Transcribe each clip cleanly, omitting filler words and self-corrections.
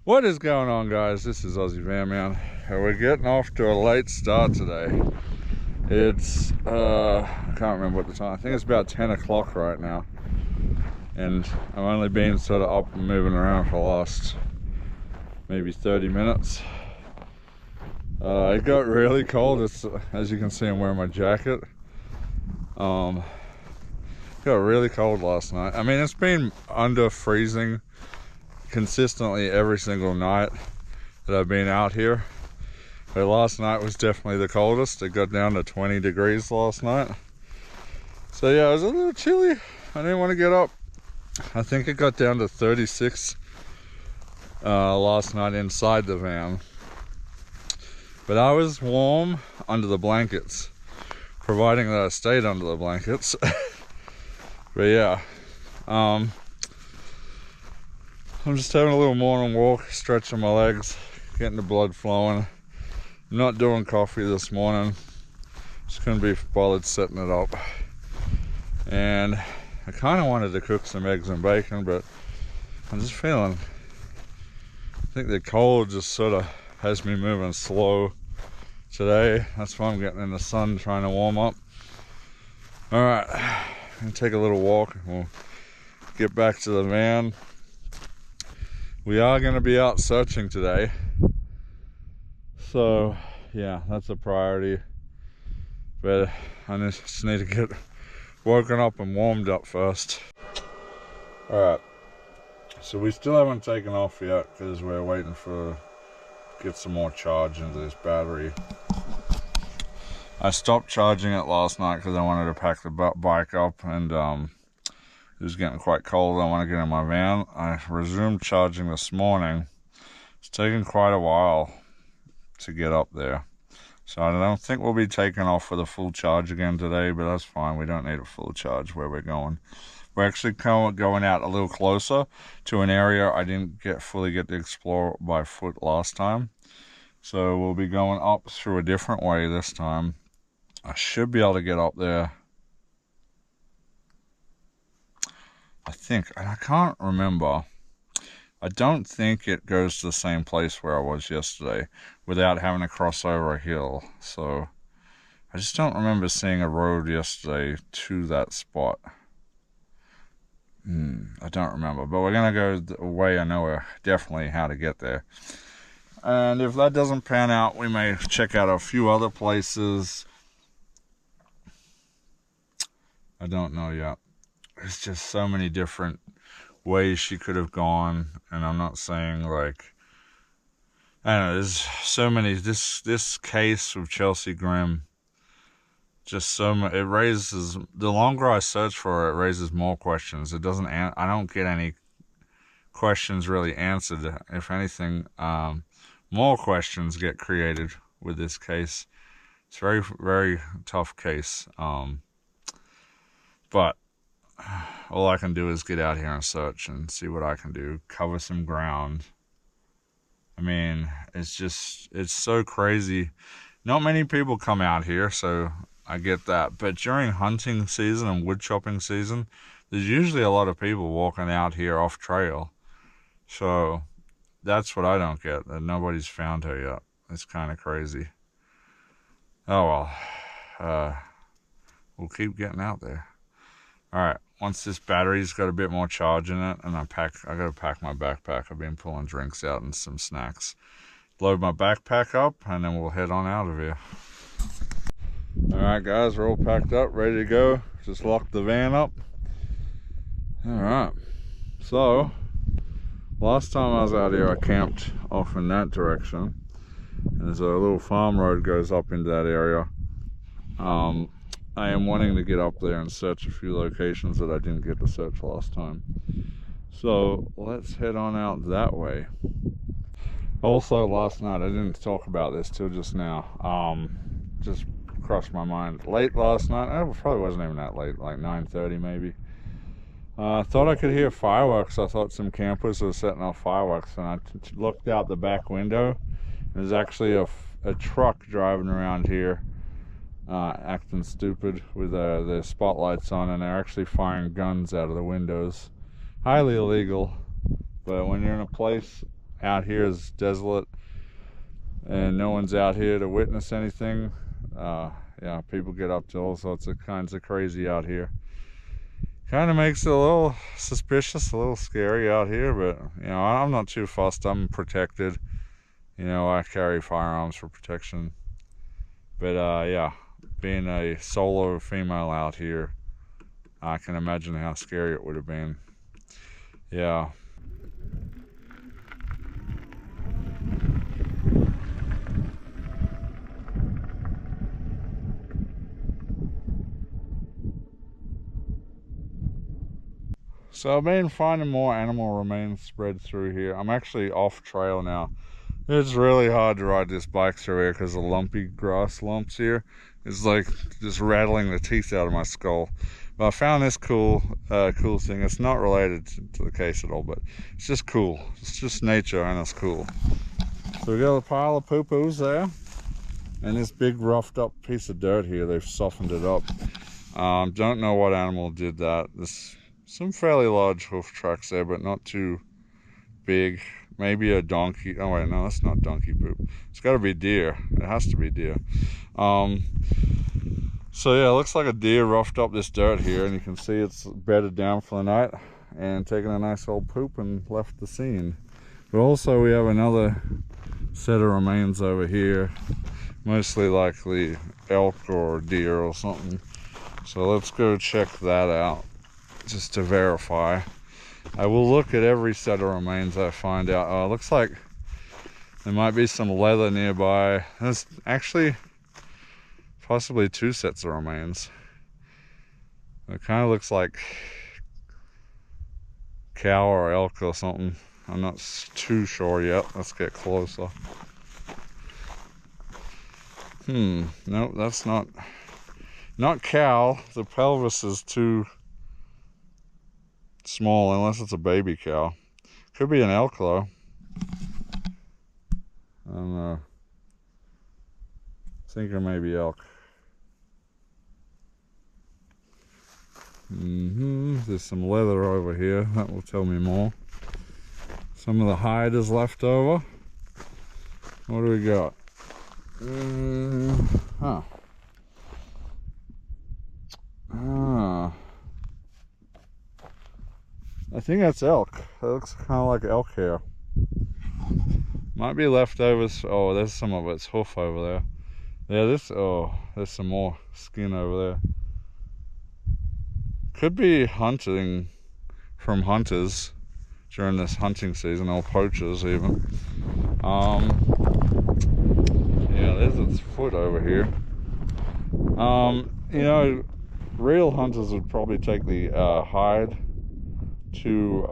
What is going on, guys? This is Aussie Van Man, and we're getting off to a late start today. It's I can't remember what the time. I think it's about 10 o'clock right now, and I've only been sort of up and moving around for the last maybe 30 minutes. It got really cold. It's, as you can see, I'm wearing my jacket. It got really cold last night. I mean, it's been under freezing consistently every single night that I've been out here, but last night was definitely the coldest. It got down to 20 degrees last night, so yeah, it was a little chilly. I didn't want to get up. I think it got down to 36 last night inside the van, but I was warm under the blankets, providing that I stayed under the blankets. But yeah, I'm just having a little morning walk, stretching my legs, getting the blood flowing. I'm not doing coffee this morning. Just couldn't be bothered setting it up. And I kind of wanted to cook some eggs and bacon, but I'm just feeling, I think the cold just sort of has me moving slow today. That's why I'm getting in the sun, trying to warm up. All right, I'm gonna take a little walk and we'll get back to the van. We are going to be out searching today, so yeah, that's a priority, but I just need to get woken up and warmed up first. Alright, so we still haven't taken off yet because we're waiting for get some more charge into this battery. I stopped charging it last night because I wanted to pack the bike up, and it was getting quite cold. I want to get in my van. I resumed charging this morning. It's taken quite a while to get up there, so I don't think we'll be taking off with a full charge again today, but that's fine. We don't need a full charge where we're going. We're actually going out a little closer to an area I didn't fully get to explore by foot last time, so we'll be going up through a different way this time. I should be able to get up there, I think, and I can't remember. I don't think it goes to the same place where I was yesterday without having to cross over a hill. So I just don't remember seeing a road yesterday to that spot. I don't remember, but we're going to go the way I know definitely how to get there. And if that doesn't pan out, we may check out a few other places. I don't know yet. There's just so many different ways she could have gone, and I'm not saying like, I don't know, there's so many, this case of Chelsea Grimm, just so much, it raises, the longer I search for it, it raises more questions. It doesn't, I don't get any questions really answered. If anything, more questions get created with this case. It's a very, very tough case, but all I can do is get out here and search and see what I can do, cover some ground. I mean, it's just, it's so crazy. Not many people come out here, so I get that. But during hunting season and wood chopping season, there's usually a lot of people walking out here off trail. So that's what I don't get, that nobody's found her yet. It's kind of crazy. Oh well, we'll keep getting out there. Alright, once this battery's got a bit more charge in it, and I gotta pack my backpack. I've been pulling drinks out and some snacks. Load my backpack up, and then we'll head on out of here. Alright guys, we're all packed up, ready to go. Just locked the van up. Alright, so last time I was out here, I camped off in that direction. And there's a little farm road goes up into that area. I am wanting to get up there and search a few locations that I didn't get to search last time. So let's head on out that way. Also, last night, I didn't talk about this till just now. Just crossed my mind. Late last night, it probably wasn't even that late, like 9:30 maybe. I thought I could hear fireworks. I thought some campers were setting off fireworks, and I looked out the back window. There's actually a truck driving around here, acting stupid with the spotlights on, and they're actually firing guns out of the windows. Highly illegal, but when you're in a place out here is desolate and no one's out here to witness anything, yeah, people get up to all sorts of kinds of crazy out here. Kind of makes it a little suspicious, a little scary out here, but you know, I'm not too fussed. I'm protected. You know, I carry firearms for protection. But yeah, being a solo female out here, I can imagine how scary it would have been. Yeah. So I've been finding more animal remains spread through here. I'm actually off trail now. It's really hard to ride this bike through here because the lumpy grass lumps here is like just rattling the teeth out of my skull. But I found this cool thing. It's not related to the case at all, but it's just cool. It's just nature and it's cool. So we got a pile of poo-poos there and this big roughed up piece of dirt here. They've softened it up. Don't know what animal did that. This some fairly large hoof tracks there, but not too big. Maybe a donkey. Oh wait, no, that's not donkey poop. It's got to be deer. It has to be deer. So yeah, it looks like a deer roughed up this dirt here, and you can see it's bedded down for the night and taken a nice old poop and left the scene. But also we have another set of remains over here, mostly likely elk or deer or something. So let's go check that out just to verify. I will look at every set of remains I find out. Looks like there might be some leather nearby. There's actually possibly two sets of remains. It kind of looks like cow or elk or something. I'm not too sure yet. Let's get closer. Nope, that's not cow. The pelvis is too small unless it's a baby cow. Could be an elk though. I don't know. I think it may be elk. There's some leather over here. That will tell me more. Some of the hide is left over. What do we got? I think that's elk. That looks kind of like elk hair. Might be leftovers. Oh, there's some of its hoof over there. Yeah, there's some more skin over there. Could be hunting from hunters during this hunting season, or poachers even. Yeah, there's its foot over here. You know, real hunters would probably take the hide to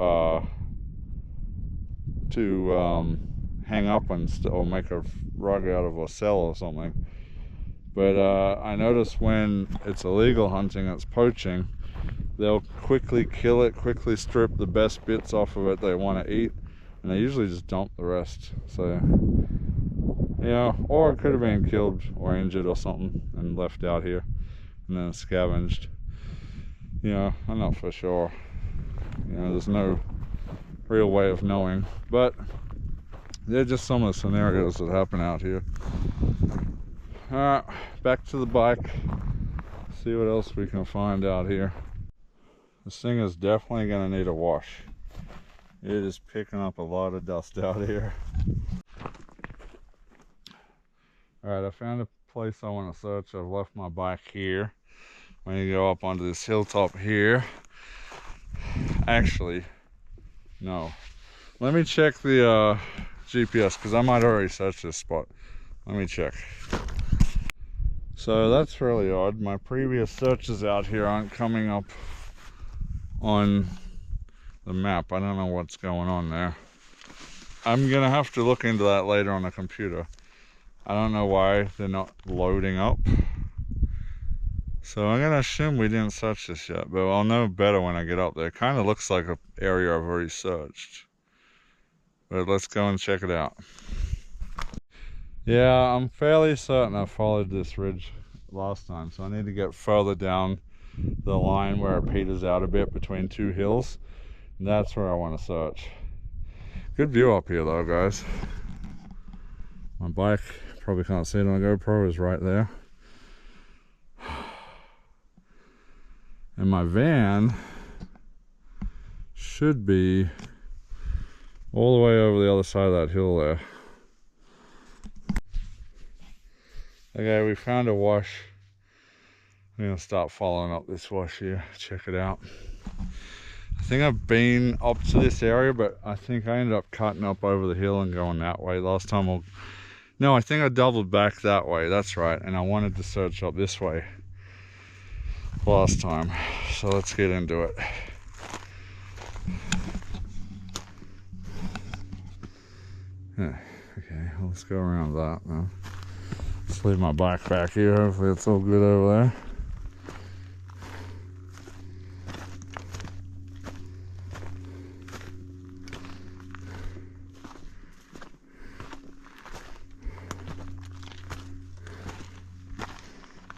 hang up or make a rug out of, or sell or something. But I notice when it's illegal hunting, it's poaching, they'll quickly kill it, quickly strip the best bits off of it they want to eat, and they usually just dump the rest. So yeah, or it could have been killed or injured or something and left out here and then scavenged. You know, I'm not for sure. You know, there's no real way of knowing, but they're just some of the scenarios that happen out here. Alright, back to the bike. See what else we can find out here. This thing is definitely going to need a wash. It is picking up a lot of dust out here. Alright, I found a place I want to search. I've left my bike here. I'm going to go up onto this hilltop here. Actually, no. Let me check the GPS, because I might already search this spot. Let me check. So that's really odd. My previous searches out here aren't coming up on the map. I don't know what's going on there. I'm gonna have to look into that later on the computer. I don't know why they're not loading up. So I'm gonna assume we didn't search this yet, but I'll know better when I get up there. It kind of looks like an area I've already searched. But let's go and check it out. Yeah, I'm fairly certain I followed this ridge last time, so I need to get further down the line where it peters out a bit between two hills. And that's where I want to search. Good view up here though, guys. My bike, probably can't see it on the GoPro, is right there. And my van should be all the way over the other side of that hill there. Okay, we found a wash. I'm gonna start following up this wash here. Check it out. I think I've been up to this area, but I think I ended up cutting up over the hill and going that way last time. No, I think I doubled back that way. That's right. And I wanted to search up this way last time. So let's get into it. Yeah, okay, well, let's go around that now. Let's leave my bike back here. Hopefully it's all good over there.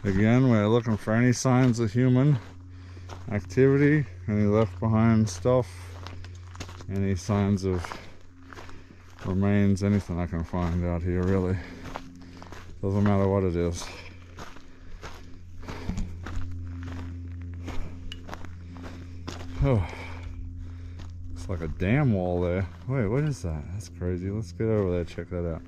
Again, we're looking for any signs of human activity, any left behind stuff, any signs of remains, anything I can find out here really. Doesn't matter what it is. Oh, it's like a dam wall there. Wait, what is that? That's crazy. Let's get over there, check that out.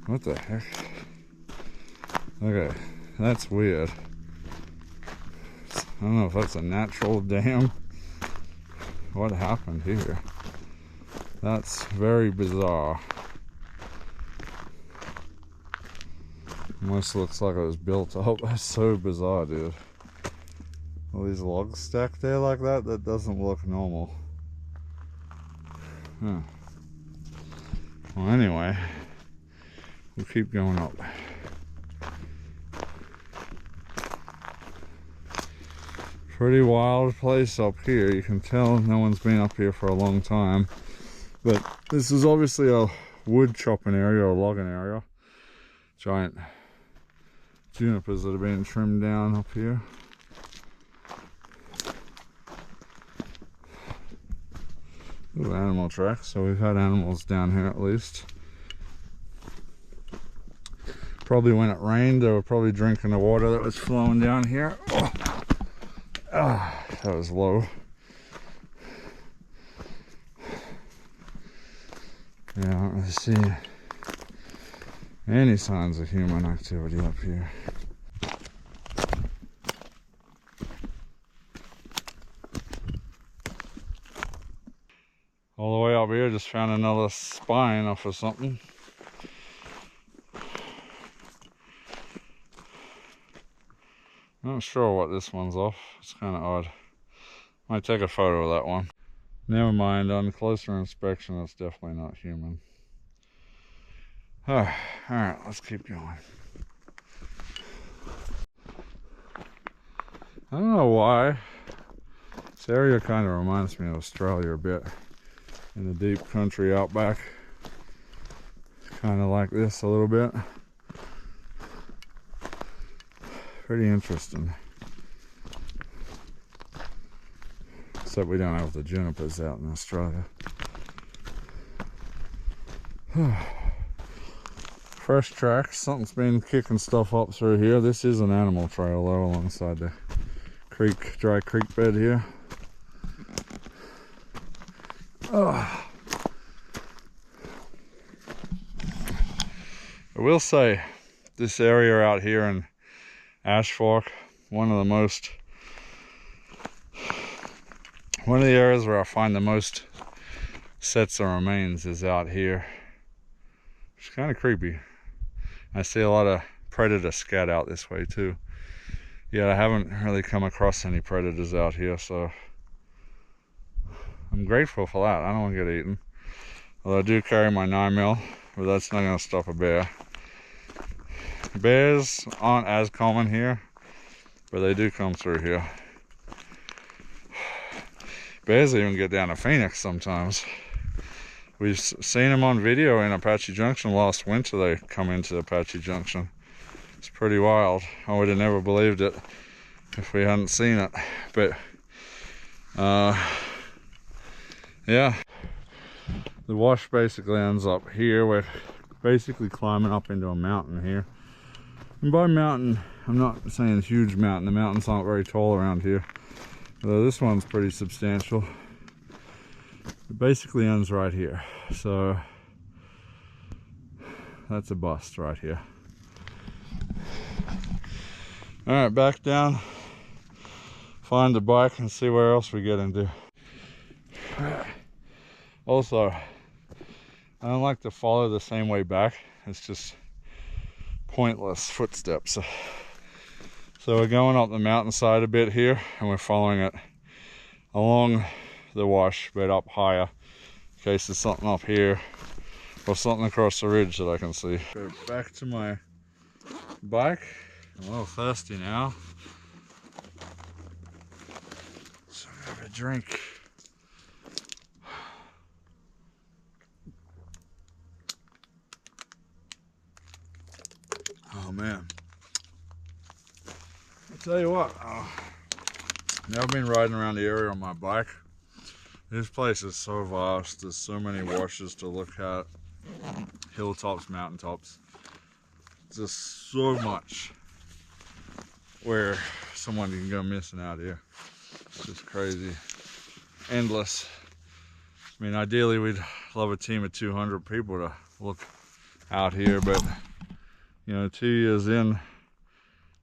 What the heck? Okay, that's weird. I don't know if that's a natural dam. What happened here? That's very bizarre. Almost looks like it was built up. That's so bizarre, dude. All these logs stacked there like that, that doesn't look normal. Huh. Well, anyway, we'll keep going up. Pretty wild place up here. You can tell no one's been up here for a long time. But this is obviously a wood chopping area or logging area. Giant junipers that are being trimmed down up here. Ooh, animal tracks. So we've had animals down here at least. Probably when it rained, they were probably drinking the water that was flowing down here. Oh. Ah, that was low. Yeah, I don't really see any signs of human activity up here. All the way up here, just found another spine off of something. Not sure what this one's off. It's kind of odd. Might take a photo of that one. Never mind, on closer inspection, it's definitely not human. Oh, alright, let's keep going. I don't know why. This area kind of reminds me of Australia a bit. In the deep country outback. Kind of like this a little bit. Pretty interesting. Except we don't have the junipers out in Australia. Fresh tracks. Something's been kicking stuff up through here. This is an animal trail though, alongside the creek, dry creek bed here. I will say, this area out here in Ashfork, one of the areas where I find the most sets of remains is out here. It's kind of creepy. I see a lot of predator scat out this way too. Yeah, I haven't really come across any predators out here, so I'm grateful for that. I don't want to get eaten. Although I do carry my 9mm, but that's not going to stop a bear. Bears aren't as common here, but they do come through here. Bears even get down to Phoenix sometimes. we've seen them on video in Apache Junction last winter. They come into Apache Junction. It's pretty wild. I would have never believed it if we hadn't seen it. But yeah, the wash basically ends up here. We're basically climbing up into a mountain here. And by mountain, I'm not saying huge mountain. The mountains aren't very tall around here. Although this one's pretty substantial. It basically ends right here. So that's a bust right here. Alright, back down. Find the bike and see where else we get into. Also, I don't like to follow the same way back. It's just pointless footsteps. So we're going up the mountainside a bit here, and we're following it along the wash, but up higher, in case there's something up here or something across the ridge that I can see. Go back to my bike. I'm a little thirsty now, so I'm gonna have a drink. Oh man, I'll tell you what, I've been riding around the area on my bike. This place is so vast, there's so many washes to look at, hilltops, mountaintops, just so much where someone can go missing out here. It's just crazy, endless. I mean, ideally we'd love a team of 200 people to look out here, but you know, 2 years in,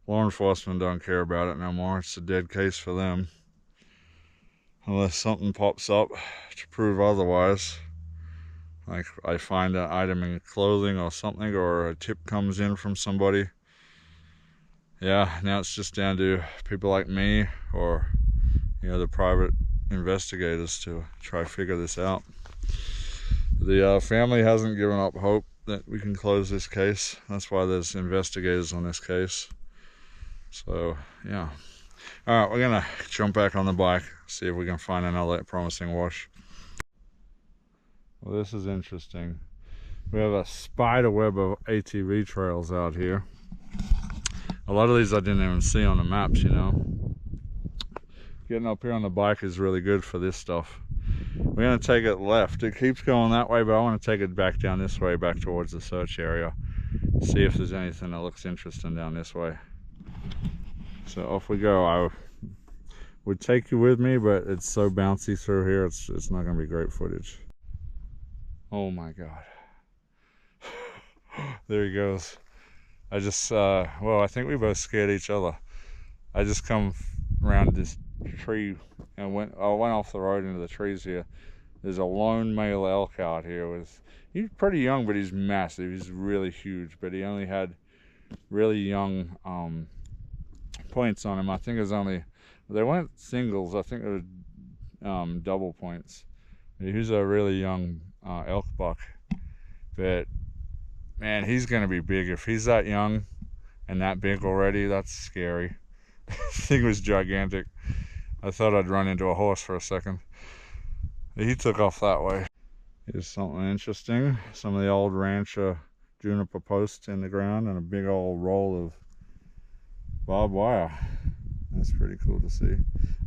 law enforcement don't care about it no more. It's a dead case for them. Unless something pops up to prove otherwise. Like I find an item in clothing or something, or a tip comes in from somebody. Yeah, now it's just down to people like me or, you know, the private investigators to try to figure this out. The family hasn't given up hope that we can close this case. That's why there's investigators on this case. So yeah, all right, we're gonna jump back on the bike, see if we can find another promising wash. Well, this is interesting. We have a spider web of ATV trails out here. A lot of these I didn't even see on the maps, you know. Getting up here on the bike is really good for this stuff. We're gonna take it left. It keeps going that way, but I want to take it back down this way, back towards the search area. See if there's anything that looks interesting down this way. So off we go. I would take you with me, but it's so bouncy through here, it's not gonna be great footage. Oh my god. There he goes. I just, well, I think we both scared each other. I just come around this tree and I went off the road into the trees here. There's a lone male elk out here he's pretty young, but he's massive. He's really huge, but he only had really young points on him. I think it was they weren't singles, I think it was double points. He was a really young elk buck, but man, he's gonna be big. If he's that young and that big already, that's scary. This thing was gigantic. I thought I'd run into a horse for a second. He took off that way. Here's something interesting. Some of the old rancher juniper posts in the ground and a big old roll of barbed wire. That's pretty cool to see.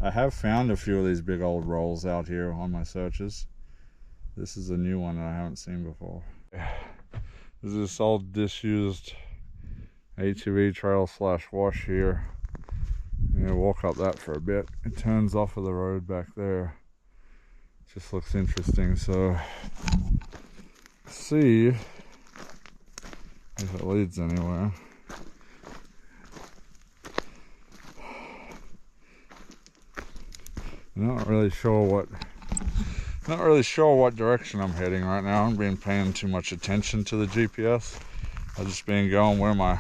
I have found a few of these big old rolls out here on my searches. This is a new one that I haven't seen before. There's this old disused ATV trail / wash here. I'm gonna walk up that for a bit. It turns off of the road back there. Just looks interesting, so see if it leads anywhere. Not really sure what direction I'm heading right now. I'm been paying too much attention to the GPS. I've just been going where my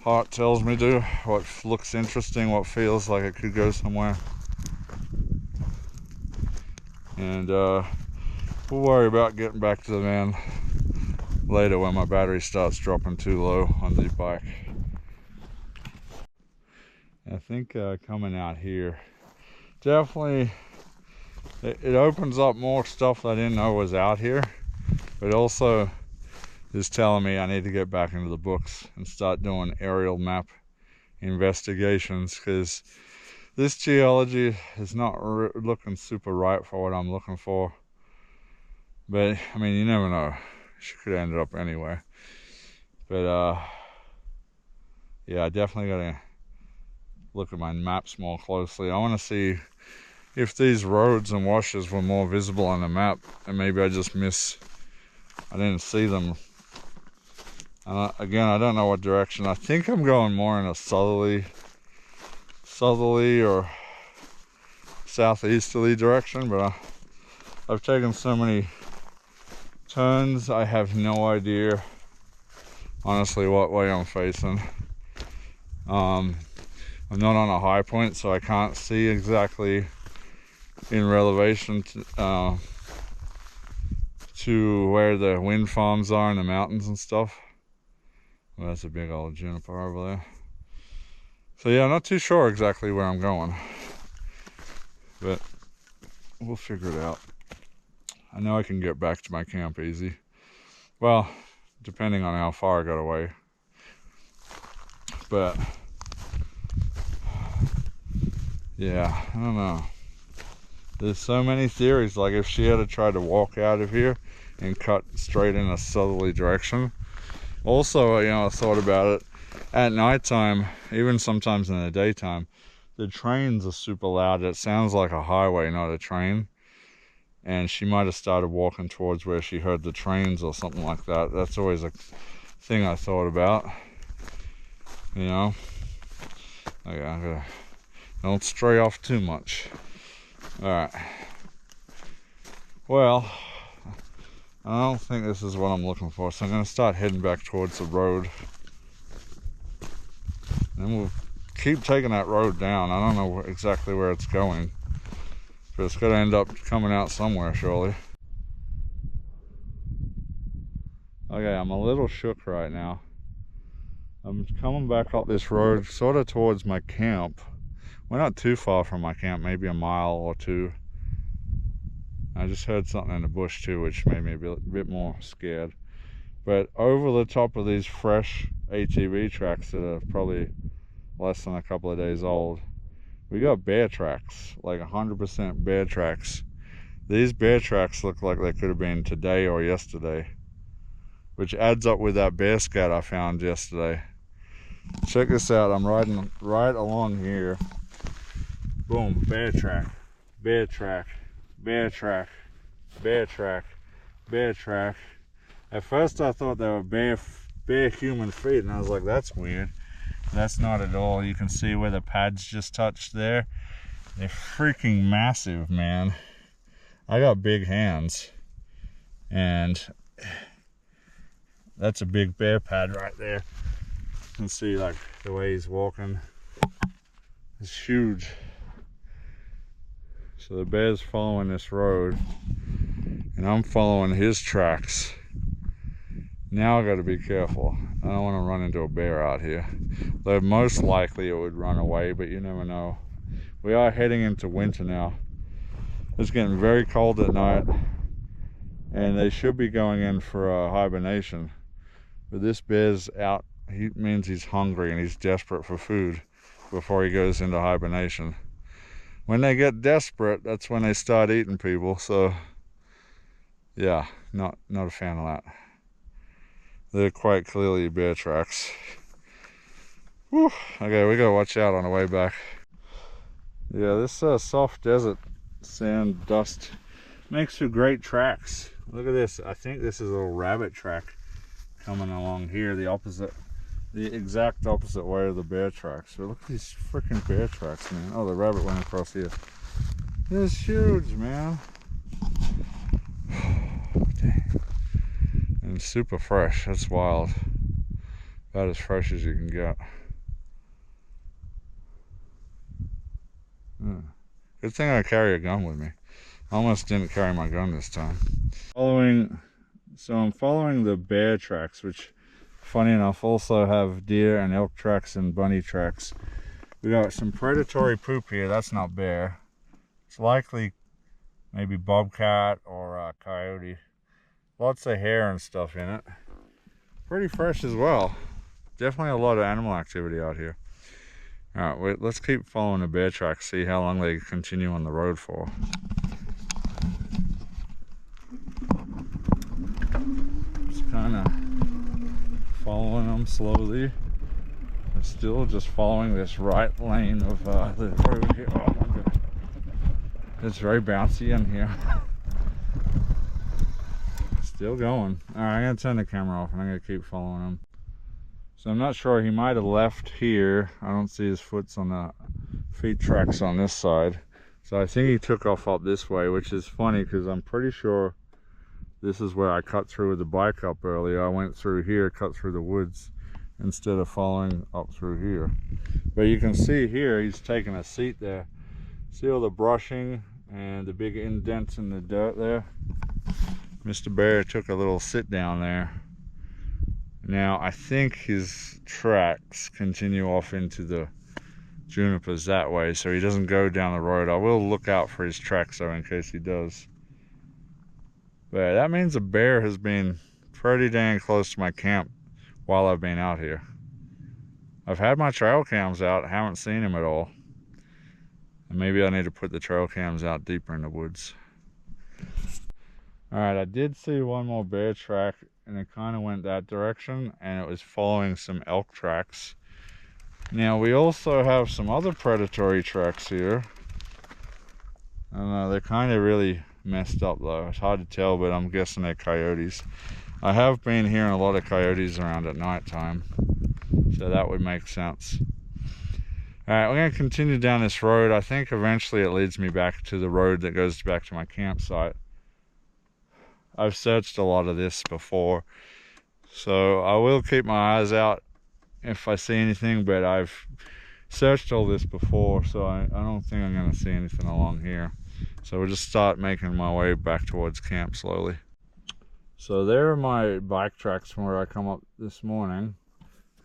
heart tells me to, what looks interesting, what feels like it could go somewhere. And we'll worry about getting back to the van later when my battery starts dropping too low on the bike. I think coming out here, definitely it opens up more stuff that I didn't know was out here, but also is telling me I need to get back into the books and start doing aerial map investigations, because this geology is not looking super right for what I'm looking for. But I mean, you never know, she could have ended up anywhere. But yeah, I definitely gotta look at my maps more closely. I want to see if these roads and washes were more visible on the map, and maybe I just I didn't see them. Again, I don't know what direction. I think I'm going more in a southerly or southeasterly direction, but I've taken so many turns, I have no idea honestly what way I'm facing. I'm not on a high point, so I can't see exactly in relation to where the wind farms are in the mountains and stuff. Well, that's a big old juniper over there. So yeah, I'm not too sure exactly where I'm going, but we'll figure it out. I know I can get back to my camp easy. Well, depending on how far I got away. But yeah, I don't know. There's so many theories. Like if she had tried to walk out of here and cut straight in a southerly direction. Also, you know, I thought about it. At nighttime, even sometimes in the daytime, the trains are super loud. It sounds like a highway, not a train. And she might have started walking towards where she heard the trains or something like that. That's always a thing I thought about. You know? Okay, don't stray off too much. Alright. Well, I don't think this is what I'm looking for, so I'm going to start heading back towards the road. And we'll keep taking that road down. I don't know exactly where it's going, but it's going to end up coming out somewhere, surely. Okay, I'm a little shook right now. I'm coming back up this road, sort of towards my camp. We're not too far from my camp, maybe a mile or two. I just heard something in the bush too, which made me a bit more scared. But over the top of these fresh ATV tracks that are probably less than a couple of days old, we got bear tracks, like 100% bear tracks. These bear tracks look like they could have been today or yesterday, which adds up with that bear scat I found yesterday. Check this out, I'm riding right along here. Boom, bear track, bear track, bear track, bear track, bear track. At first I thought they were bare human feet, and I was like, that's weird. That's not at all. You can see where the pads just touched there. They're freaking massive, man. I got big hands, and that's a big bear pad right there. You can see like the way he's walking. It's huge. So the bear's following this road, and I'm following his tracks. Now I got to be careful. I don't want to run into a bear out here. Though most likely it would run away, but you never know. We are heading into winter now. It's getting very cold at night, and they should be going in for hibernation. But this bear's out. He means he's hungry and he's desperate for food before he goes into hibernation. When they get desperate, that's when they start eating people. So yeah, not a fan of that. They're quite clearly bear tracks. Whew. Okay, we gotta watch out on the way back. Yeah, this soft desert sand dust makes for great tracks. Look at this. I think this is a little rabbit track coming along here, the exact opposite way of the bear tracks. So look at these freaking bear tracks, man. Oh, the rabbit went across here. This is huge, man. Dang. And super fresh. That's wild. About as fresh as you can get. Good thing I carry a gun with me. I almost didn't carry my gun this time. So I'm following the bear tracks, which, funny enough, also have deer and elk tracks and bunny tracks. We got some predatory poop here. That's not bear. It's likely maybe bobcat or coyote. Lots of hair and stuff in it. Pretty fresh as well. Definitely a lot of animal activity out here. All right, wait, let's keep following the bear tracks, see how long they continue on the road for. Just kind of following them slowly. I'm still just following this right lane of the road here. Oh my god. It's very bouncy in here. Still going. Alright, I'm going to turn the camera off and I'm going to keep following him. So I'm not sure, he might have left here. I don't see his foots on the feet tracks on this side. So I think he took off up this way, which is funny because I'm pretty sure this is where I cut through with the bike up earlier. I went through here, cut through the woods instead of following up through here. But you can see here, he's taking a seat there. See all the brushing and the big indents in the dirt there? Mr. Bear took a little sit down there. Now I think his tracks continue off into the junipers that way, so he doesn't go down the road. I will look out for his tracks though in case he does. But that means a bear has been pretty dang close to my camp while I've been out here. I've had my trail cams out, haven't seen him at all. And maybe I need to put the trail cams out deeper in the woods. Alright, I did see one more bear track and it kind of went that direction and it was following some elk tracks. Now we also have some other predatory tracks here. I don't know, they're kind of really messed up though. It's hard to tell, but I'm guessing they're coyotes. I have been hearing a lot of coyotes around at night time, so that would make sense. Alright, we're going to continue down this road. I think eventually it leads me back to the road that goes back to my campsite. I've searched a lot of this before, so I will keep my eyes out if I see anything, but I've searched all this before, so I don't think I'm going to see anything along here. So we'll just start making my way back towards camp slowly. So there are my bike tracks from where I come up this morning.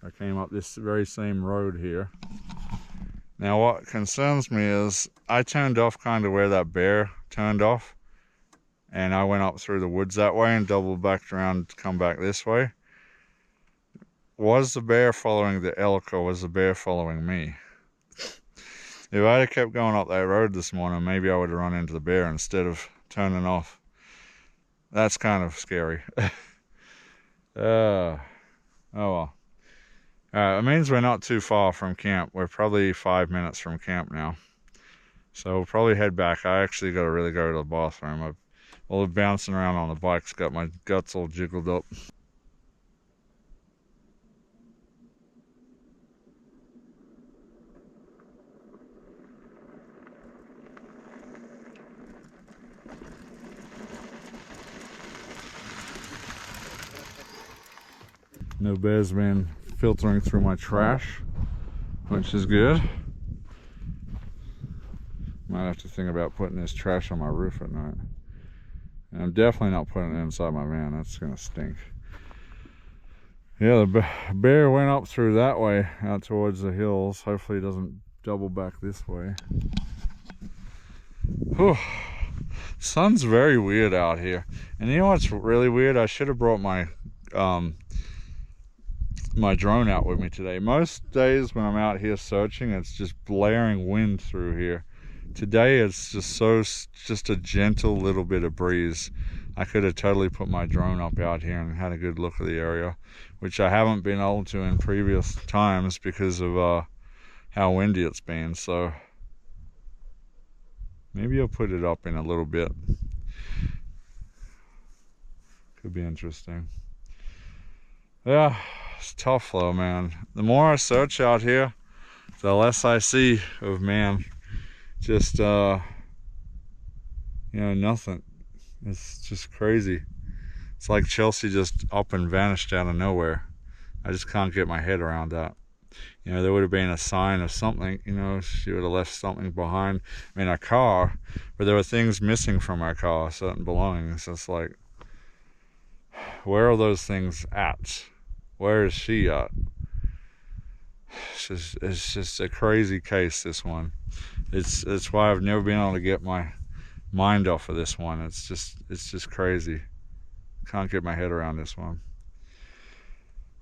I came up this very same road here. Now what concerns me is I turned off kind of where that bear turned off, and I went up through the woods that way and doubled back around to come back this way. Was the bear following the elk or was the bear following me? If I'd have kept going up that road this morning, maybe I would have run into the bear instead of turning off. That's kind of scary. Oh well. It means we're not too far from camp. We're probably 5 minutes from camp now. So we'll probably head back. I actually got to really go to the bathroom. All the bouncing around on the bike's got my guts all jiggled up. No bear's been filtering through my trash, which is good. Might have to think about putting this trash on my roof at night. And I'm definitely not putting it inside my van. That's gonna stink. Yeah, the bear went up through that way out towards the hills. Hopefully it doesn't double back this way. Whew. Sun's very weird out here. And you know what's really weird? I should have brought my my drone out with me today. Most days when I'm out here searching, it's just blaring wind through here. Today it's just a gentle little bit of breeze. I could have totally put my drone up out here and had a good look at the area, which I haven't been able to in previous times because of how windy it's been. So maybe I'll put it up in a little bit. Could be interesting. Yeah, it's tough though, man. The more I search out here, the less I see of man. Just nothing. It's just crazy. It's like Chelsea just up and vanished out of nowhere. I just can't get my head around that. There would have been a sign of something, she would have left something behind. I mean, a car, but there were things missing from our car, certain belongings. It's like, where are those things at? Where is she at? It's just a crazy case, this one. It's why I've never been able to get my mind off of this one. It's just crazy. Can't get my head around this one.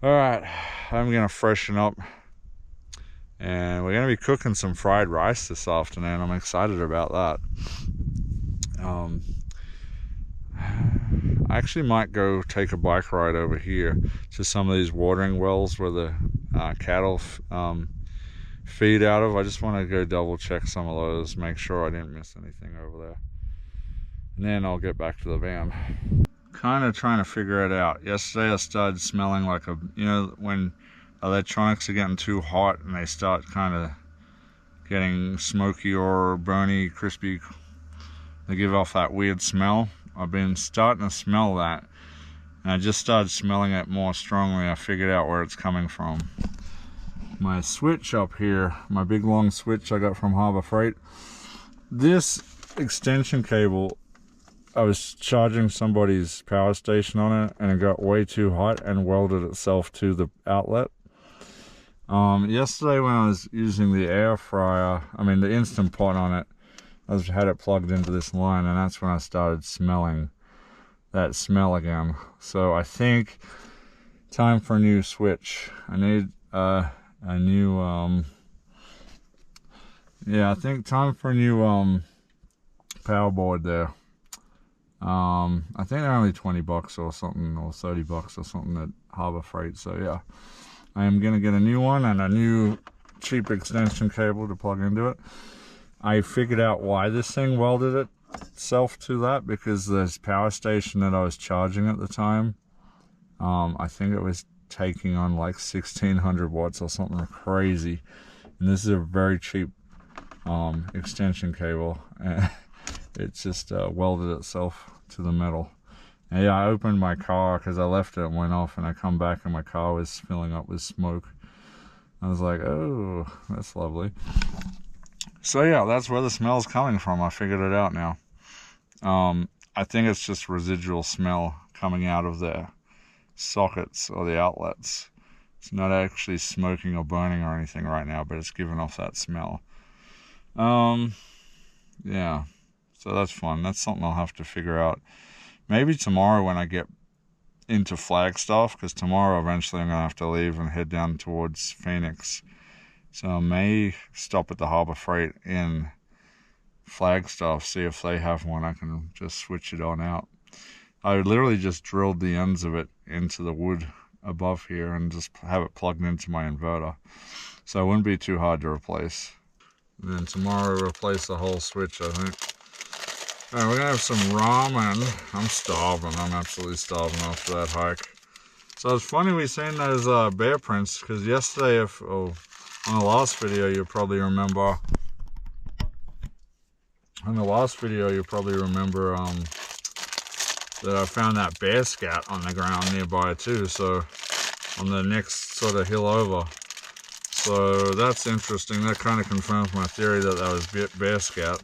All right, I'm gonna freshen up, and we're gonna be cooking some fried rice this afternoon. I'm excited about that. I actually might go take a bike ride over here to some of these watering wells where the cattle feed out of. I just want to go double check some of those, make sure I didn't miss anything over there, and then I'll get back to the van. Kind of trying to figure it out. Yesterday I started smelling like a, you know, when electronics are getting too hot and they start kind of getting smoky or burny, crispy, they give off that weird smell. I've been starting to smell that, and I just started smelling it more strongly. I figured out where it's coming from. My switch up here, my big long switch I got from Harbor Freight, this extension cable, I was charging somebody's power station on it, and it got way too hot and welded itself to the outlet. Yesterday when I was using the air fryer, the Instant Pot on it, I had it plugged into this line, and that's when I started smelling that smell again. So I think time for a new switch. I need a new I think time for a new power board there. I think they're only $20 or something, or $30 or something at Harbor Freight. So yeah, I am gonna get a new one and a new cheap extension cable to plug into it. I figured out why this thing welded itself to that, because this power station that I was charging at the time, I think it was taking on like 1600 watts or something crazy, and this is a very cheap extension cable, and it just welded itself to the metal. And yeah, I opened my car because I left it and went off, and I come back and my car was filling up with smoke. I was like, oh, that's lovely. So yeah, that's where the smell's coming from. I figured it out now. I think it's just residual smell coming out of the sockets or the outlets. It's not actually smoking or burning or anything right now, but it's giving off that smell. Yeah, so that's fun. That's something I'll have to figure out. Maybe tomorrow when I get into Flagstaff, because tomorrow eventually I'm going to have to leave and head down towards Phoenix. So I may stop at the Harbor Freight in Flagstaff, see if they have one. I can just switch it on out. I literally just drilled the ends of it into the wood above here and just have it plugged into my inverter. So it wouldn't be too hard to replace. And then tomorrow replace the whole switch, I think. Alright, we're going to have some ramen. I'm starving. I'm absolutely starving after that hike. So it's funny we seen those bear prints, because yesterday, on the last video, you probably remember. That I found that bear scat on the ground nearby too. So on the next sort of hill over. So that's interesting. That kind of confirms my theory that was bear scat.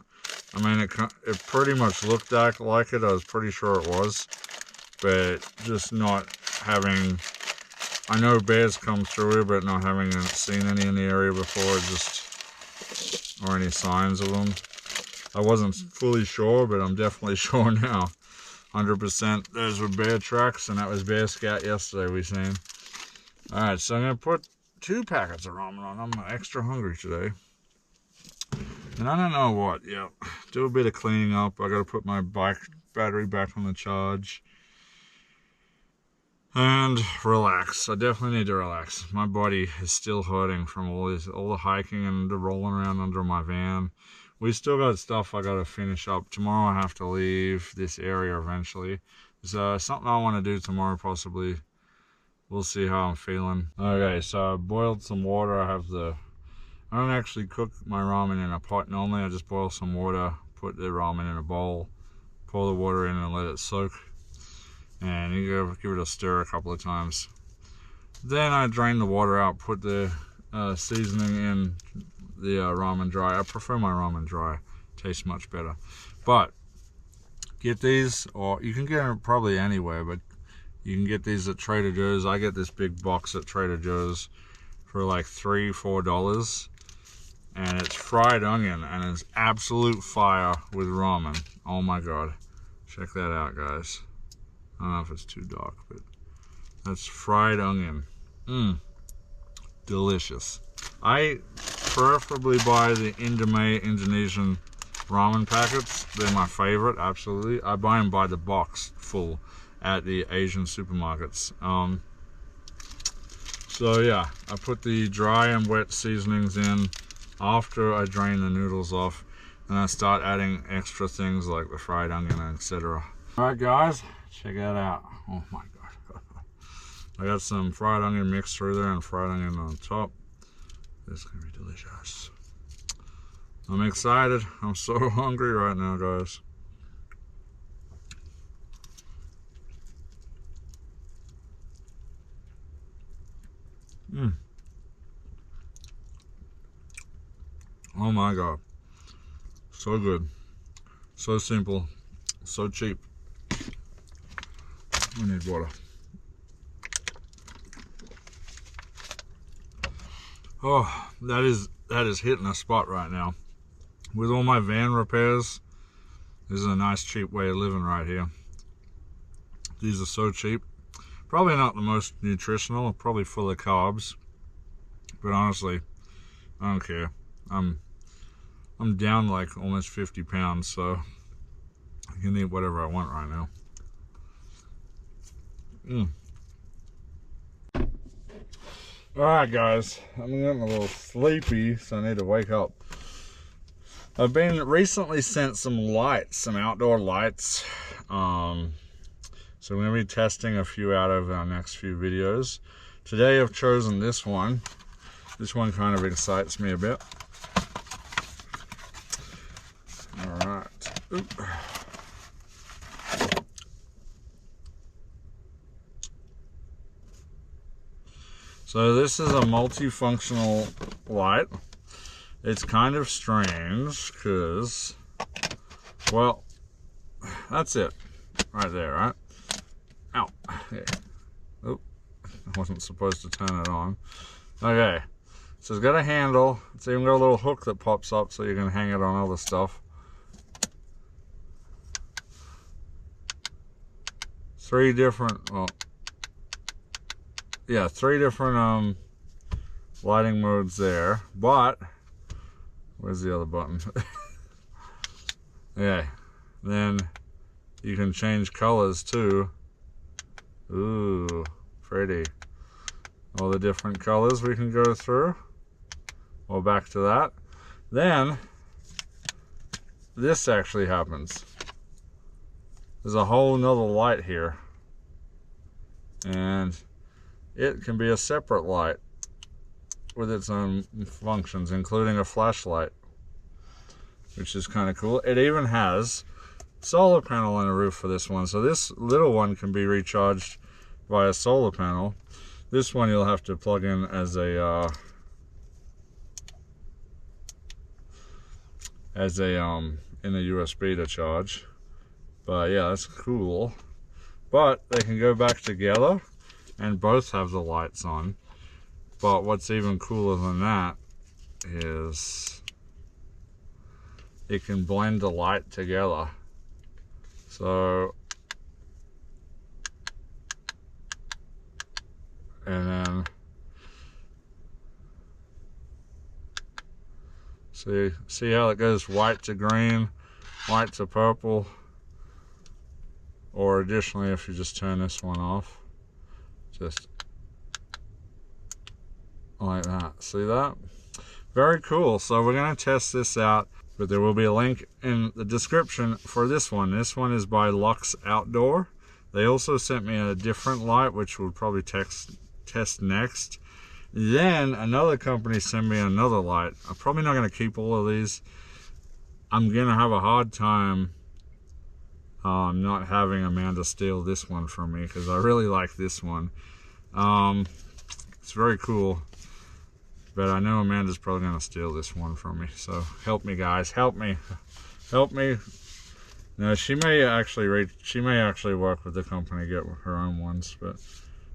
It pretty much looked like it. I was pretty sure it was, but just not having. I know bears come through here, but not having seen any in the area before, or any signs of them. I wasn't fully sure, but I'm definitely sure now. 100% those were bear tracks, and that was bear scat yesterday we seen. Alright, so I'm going to put 2 packets of ramen on. I'm extra hungry today. And I don't know what, do a bit of cleaning up. I got to put my bike battery back on the charge. And relax. I definitely need to relax. My body is still hurting from all the hiking and the rolling around under my van. We still got stuff I gotta finish up. Tomorrow I have to leave this area eventually. There's something I want to do tomorrow possibly. We'll see how I'm feeling. Okay, so I boiled some water. I don't actually cook my ramen in a pot normally. I just boil some water, put the ramen in a bowl, pour the water in and let it soak. And you give it a stir a couple of times. Then I drain the water out, put the seasoning in the ramen dry. I prefer my ramen dry. Tastes much better. But get these, or you can get them probably anywhere, but you can get these at Trader Joe's. I get this big box at Trader Joe's for like $3-4. and it's fried onion, and it's absolute fire with ramen. Oh my god, check that out, guys. I don't know if it's too dark, but that's fried onion. Delicious. I preferably buy the Indonesian ramen packets. They're my favorite, absolutely. I buy them by the box full at the Asian supermarkets. So yeah, I put the dry and wet seasonings in after I drain the noodles off, and I start adding extra things like the fried onion, etc. Alright guys, check that out. Oh my god. I got some fried onion mixed through there and fried onion on top. This is gonna be delicious. I'm excited. I'm so hungry right now, guys. Oh my god. So good. So simple. So cheap. I need water. Oh, that is hitting a spot right now. With all my van repairs, this is a nice cheap way of living right here. These are so cheap. Probably not the most nutritional, probably full of carbs. But honestly, I don't care. I'm down like almost 50 pounds, so I can eat whatever I want right now. Alright guys, I'm getting a little sleepy, so I need to wake up. I've been recently sent some lights, some outdoor lights. So we're going to be testing a few out over our next few videos. Today I've chosen this one. This one kind of excites me a bit. Alright. So this is a multifunctional light. It's kind of strange because, well, that's it. Right there, right? Ow. Yeah. Oh, I wasn't supposed to turn it on. Okay. So it's got a handle. It's even got a little hook that pops up so you can hang it on other stuff. Three different lighting modes there, but where's the other button? Yeah, then you can change colors too. Ooh, pretty. All the different colors we can go through. Well, back to that. Then this actually happens. There's a whole nother light here, and it can be a separate light with its own functions, including a flashlight, which is kind of cool. It even has solar panel on the roof for this one, so this little one can be recharged by a solar panel. This one you'll have to plug in as a in a USB to charge. But yeah, that's cool. But they can go back together and both have the lights on. But what's even cooler than that is it can blend the light together. So, and then see how it goes white to green, white to purple. Or additionally, if you just turn this one off, just like that. See that? Very cool. So we're going to test this out, but there will be a link in the description for this one. This one is by LUX Outdoor. They also sent me a different light, which we'll probably test next. Then another company sent me another light. I'm probably not going to keep all of these. I'm going to have a hard time not having Amanda steal this one from me, because I really like this one. It's very cool, but I know Amanda's probably gonna steal this one from me, so help me guys, help me. No, she may actually work with the company, get her own ones, but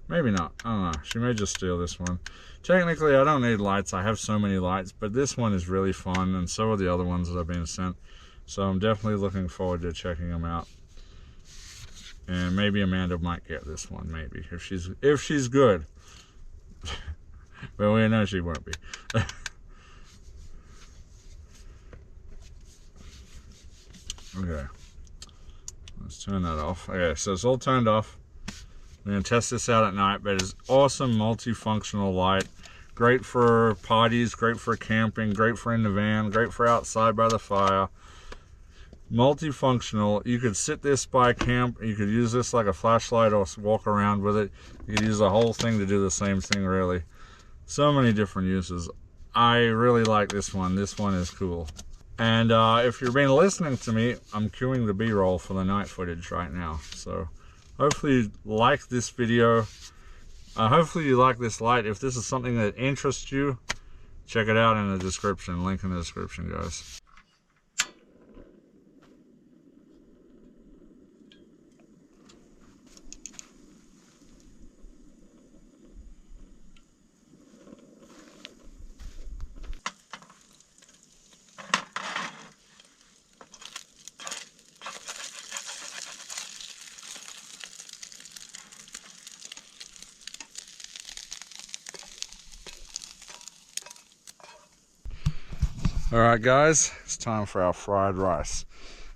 Maybe not. I don't know. She may just steal this one. Technically, I don't need lights. I have so many lights, but this one is really fun, and so are the other ones that I've been sent. So I'm definitely looking forward to checking them out. And maybe Amanda might get this one, maybe, if she's good. But we know she won't be. Okay. Let's turn that off. Okay, so it's all turned off. We're going to test this out at night, but it's awesome multifunctional light. Great for parties, great for camping, great for in the van, great for outside by the fire. Multifunctional. You could sit this by camp. You could use this like a flashlight or walk around with it. You could use the whole thing to do the same thing, really. So many different uses. I really like this one. This one is cool. And if you've been listening to me, I'm queuing the B-roll for the night footage right now. So hopefully you like this video. Hopefully you like this light. If this is something that interests you, check it out in the description. Link in the description, guys. Alright guys, it's time for our fried rice.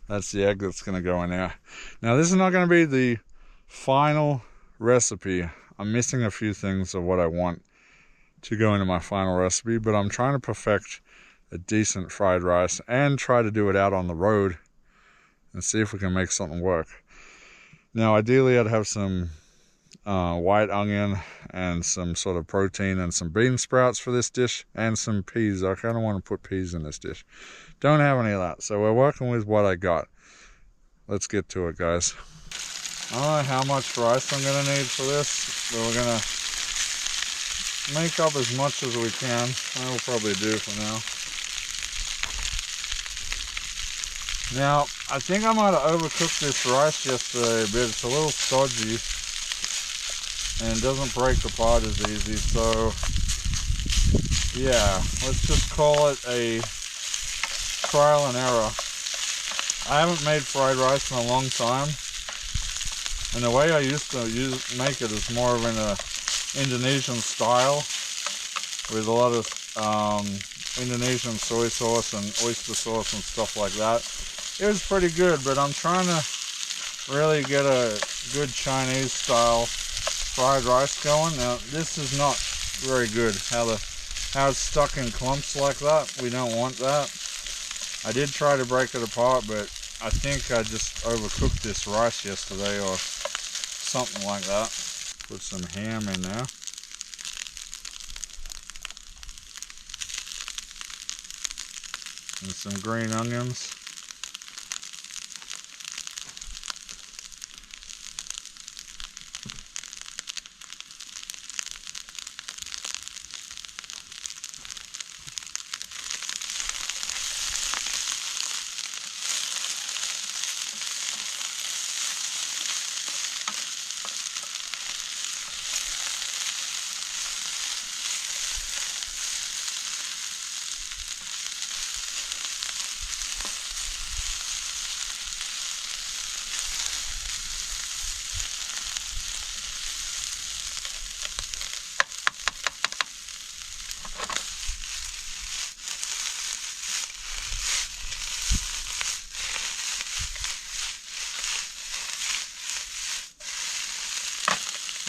That's the egg that's going to go in there. Now this is not going to be the final recipe. I'm missing a few things of what I want to go into my final recipe, but I'm trying to perfect a decent fried rice and try to do it out on the road and see if we can make something work. Now ideally I'd have some white onion and some sort of protein and some bean sprouts for this dish and some peas. I kind of want to put peas in this dish. Don't have any of that, so we're working with what I got. Let's get to it, guys. I don't know how much rice I'm going to need for this, but we're going to make up as much as we can. I will probably do for now. Now, I think I might have overcooked this rice yesterday a bit. It's a little stodgy and it doesn't break apart as easy, so yeah, let's just call it a trial and error. I haven't made fried rice in a long time, and the way I used to make it is more of in a Indonesian style with a lot of Indonesian soy sauce and oyster sauce and stuff like that. It was pretty good, but I'm trying to really get a good Chinese style fried rice going. Now this is not very good, how it's stuck in clumps like that. We don't want that. I did try to break it apart, but I think I just overcooked this rice yesterday or something like that. Put some ham in there. And some green onions.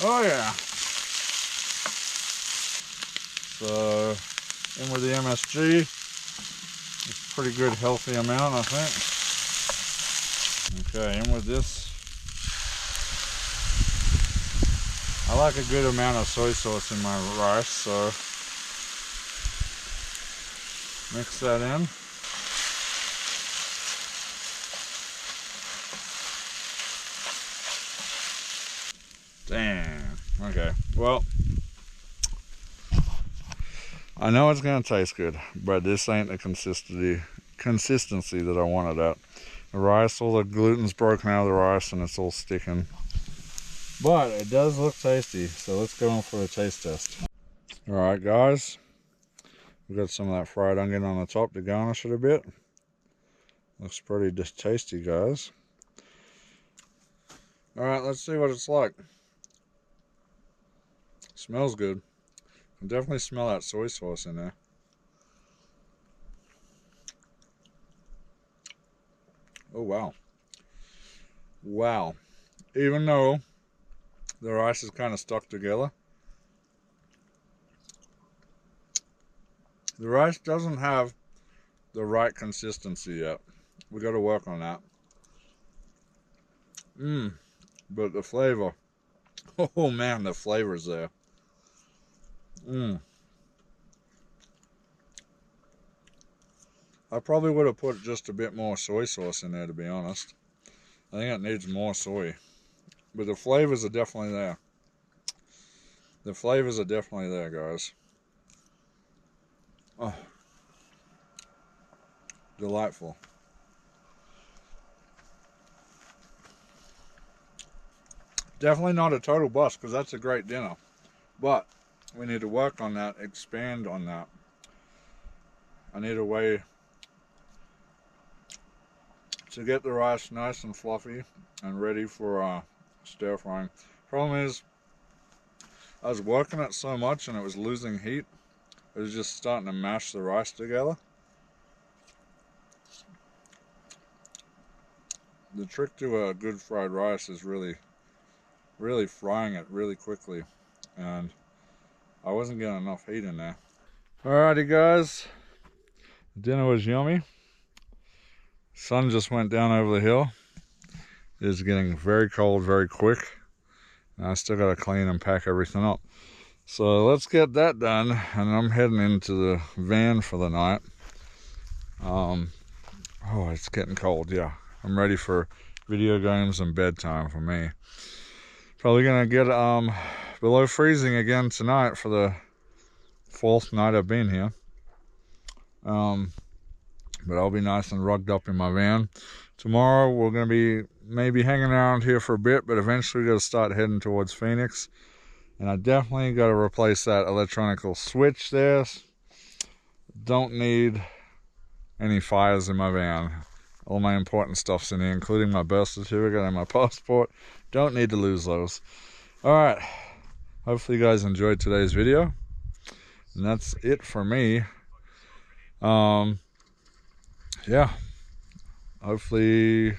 Oh yeah. So in with the MSG. It's a pretty good healthy amount, I think. Okay, in with this. I like a good amount of soy sauce in my rice, so mix that in. Damn. Okay. Well, I know it's gonna taste good, but this ain't the consistency that I wanted at. The rice, all the gluten's broken out of the rice and it's all sticking. But it does look tasty, so let's go in for a taste test. Alright guys, we got some of that fried onion on the top to garnish it a bit. Looks pretty tasty, guys. Alright, let's see what it's like. Smells good. I can definitely smell that soy sauce in there. Oh wow. Wow. Even though the rice is kind of stuck together, the rice doesn't have the right consistency yet. We got to work on that. But the flavor, oh man, the flavor's there. I probably would have put just a bit more soy sauce in there, to be honest. I think it needs more soy. But the flavors are definitely there. The flavors are definitely there, guys. Oh, delightful. Definitely not a total bust, because that's a great dinner. But we need to work on that, expand on that. I need a way to get the rice nice and fluffy and ready for stir frying. Problem is, I was working it so much and it was losing heat. It was just starting to mash the rice together. The trick to a good fried rice is really frying it really quickly, and I wasn't getting enough heat in there. Alrighty guys, dinner was yummy. Sun just went down over the hill. It is getting very cold very quick, and I still gotta clean and pack everything up. So let's get that done, and I'm heading into the van for the night. Oh, it's getting cold. Yeah, I'm ready for video games and bedtime for me. Probably gonna get below freezing again tonight for the 4th night I've been here. But I'll be nice and rugged up in my van. Tomorrow we're gonna be maybe hanging around here for a bit, but eventually we're gonna start heading towards Phoenix. And I definitely got to replace that electronical switch there. Don't need any fires in my van. All my important stuff's in here, including my birth certificate and my passport. Don't need to lose those. Alright, hopefully you guys enjoyed today's video. And that's it for me. Yeah, hopefully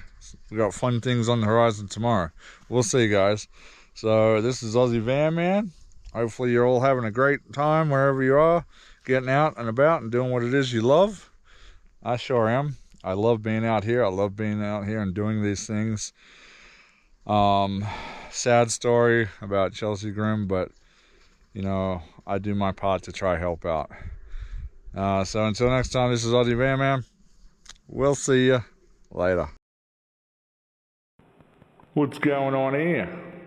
we got fun things on the horizon tomorrow. We'll see, guys. So this is Aussie Van Man. Hopefully you're all having a great time wherever you are, getting out and about and doing what it is you love. I sure am. I love being out here. I love being out here and doing these things. Sad story about Chelsea Grimm, but you know, I do my part to try help out. So until next time, this is Aussie Van Man. We'll see you later. What's going on here?